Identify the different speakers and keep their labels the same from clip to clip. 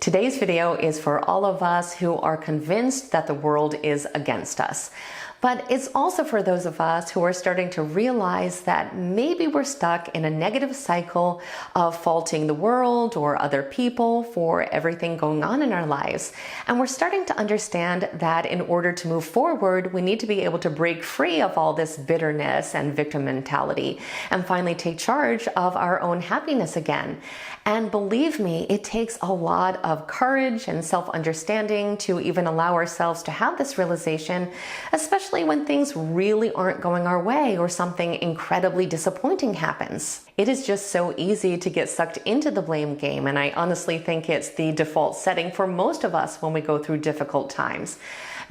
Speaker 1: Today's video is for all of us who are convinced that the world is against us. But it's also for those of us who are starting to realize that maybe we're stuck in a negative cycle of faulting the world or other people for everything going on in our lives. And we're starting to understand that in order to move forward, we need to be able to break free of all this bitterness and victim mentality and finally take charge of our own happiness again. And believe me, it takes a lot of courage and self-understanding to even allow ourselves to have this realization, especially when things really aren't going our way or something incredibly disappointing happens. It is just so easy to get sucked into the blame game, and I honestly think it's the default setting for most of us when we go through difficult times.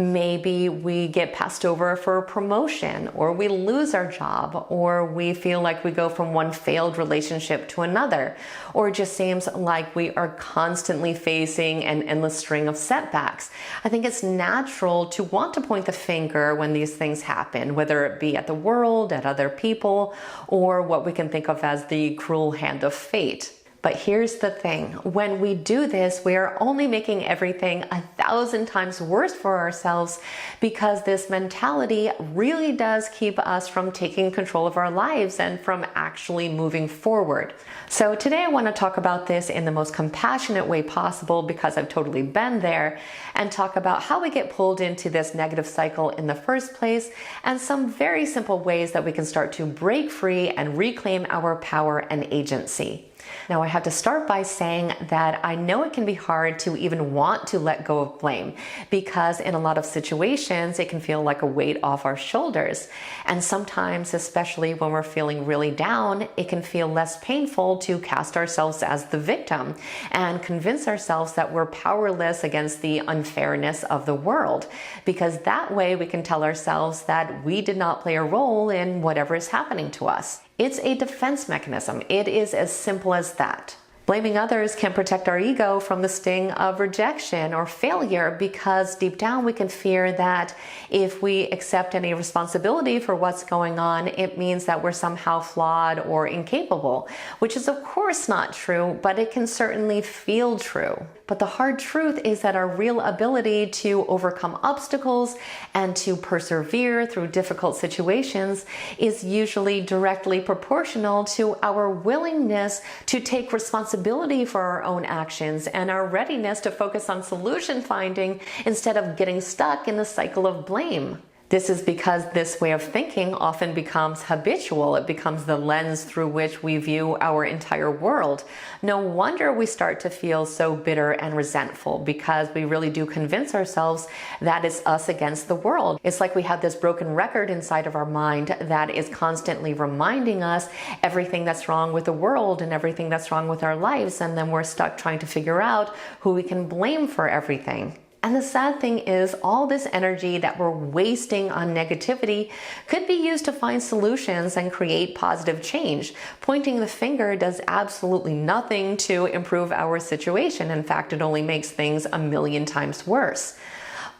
Speaker 1: Maybe we get passed over for a promotion, or we lose our job, or we feel like we go from one failed relationship to another, or it just seems like we are constantly facing an endless string of setbacks. I think it's natural to want to point the finger when these things happen, whether it be at the world, at other people, or what we can think of as the cruel hand of fate. But here's the thing, when we do this, we are only making everything 1,000 times worse for ourselves, because this mentality really does keep us from taking control of our lives and from actually moving forward. So today I want to talk about this in the most compassionate way possible, because I've totally been there, and talk about how we get pulled into this negative cycle in the first place, and some very simple ways that we can start to break free and reclaim our power and agency. Now, I have to start by saying that I know it can be hard to even want to let go of blame, because in a lot of situations, it can feel like a weight off our shoulders. And sometimes, especially when we're feeling really down, it can feel less painful to cast ourselves as the victim and convince ourselves that we're powerless against the unfairness of the world, because that way we can tell ourselves that we did not play a role in whatever is happening to us. It's a defense mechanism. It is as simple as that. Blaming others can protect our ego from the sting of rejection or failure, because deep down we can fear that if we accept any responsibility for what's going on, it means that we're somehow flawed or incapable, which is of course not true, but it can certainly feel true. But the hard truth is that our real ability to overcome obstacles and to persevere through difficult situations is usually directly proportional to our willingness to take responsibility for our own actions and our readiness to focus on solution finding instead of getting stuck in the cycle of blame. This is because this way of thinking often becomes habitual. It becomes the lens through which we view our entire world. No wonder we start to feel so bitter and resentful, because we really do convince ourselves that it's us against the world. It's like we have this broken record inside of our mind that is constantly reminding us everything that's wrong with the world and everything that's wrong with our lives, and then we're stuck trying to figure out who we can blame for everything. And the sad thing is, all this energy that we're wasting on negativity could be used to find solutions and create positive change. Pointing the finger does absolutely nothing to improve our situation. In fact, it only makes things 1,000,000 times worse.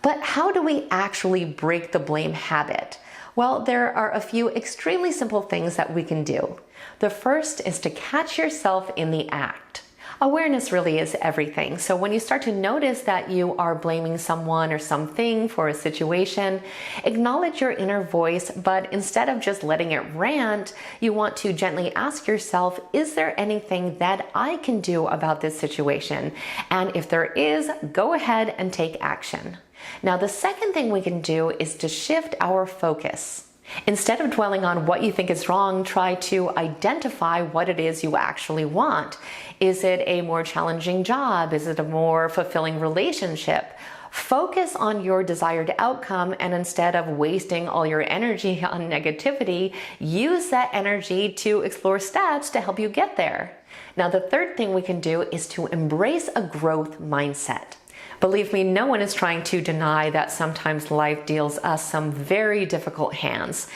Speaker 1: But how do we actually break the blame habit? Well, there are a few extremely simple things that we can do. The first is to catch yourself in the act. Awareness really is everything. So when you start to notice that you are blaming someone or something for a situation, acknowledge your inner voice, but instead of just letting it rant, you want to gently ask yourself, is there anything that I can do about this situation? And if there is, go ahead and take action. Now, the second thing we can do is to shift our focus. Instead of dwelling on what you think is wrong, try to identify what it is you actually want. Is it a more challenging job? Is it a more fulfilling relationship? Focus on your desired outcome, and instead of wasting all your energy on negativity, use that energy to explore steps to help you get there. Now, the third thing we can do is to embrace a growth mindset. Believe me, no one is trying to deny that sometimes life deals us some very difficult hands.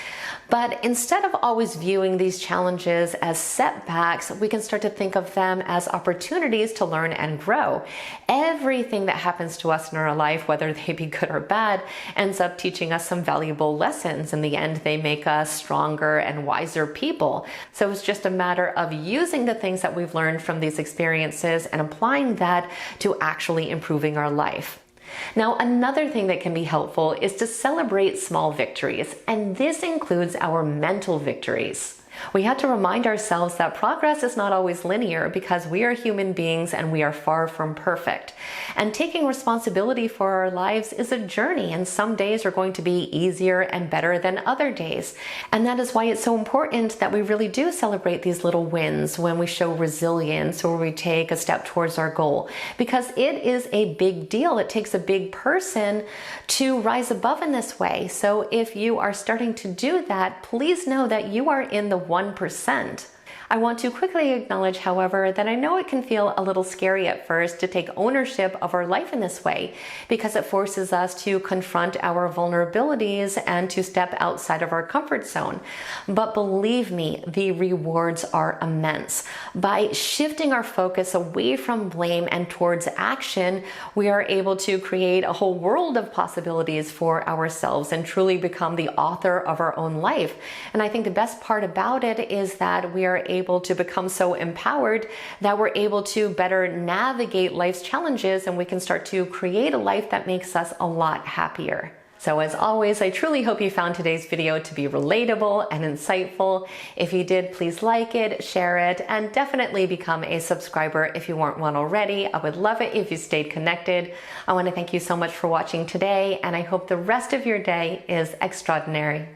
Speaker 1: But instead of always viewing these challenges as setbacks, we can start to think of them as opportunities to learn and grow. Everything that happens to us in our life, whether they be good or bad, ends up teaching us some valuable lessons. In the end, they make us stronger and wiser people. So it's just a matter of using the things that we've learned from these experiences and applying that to actually improving our life. Now, another thing that can be helpful is to celebrate small victories, and this includes our mental victories. We have to remind ourselves that progress is not always linear because we are human beings and we are far from perfect. And taking responsibility for our lives is a journey, and some days are going to be easier and better than other days. And that is why it's so important that we really do celebrate these little wins when we show resilience or we take a step towards our goal, because it is a big deal. It takes a big person to rise above in this way. So if you are starting to do that, please know that you are in the 1%. I want to quickly acknowledge, however, that I know it can feel a little scary at first to take ownership of our life in this way, because it forces us to confront our vulnerabilities and to step outside of our comfort zone. But believe me, the rewards are immense. By shifting our focus away from blame and towards action, we are able to create a whole world of possibilities for ourselves and truly become the author of our own life. And I think the best part about it is that we are able to become so empowered that we're able to better navigate life's challenges, and we can start to create a life that makes us a lot happier. So as always, I truly hope you found today's video to be relatable and insightful. If you did, please like it, share it, and definitely become a subscriber if you weren't one already. I would love it if you stayed connected. I want to thank you so much for watching today, and I hope the rest of your day is extraordinary.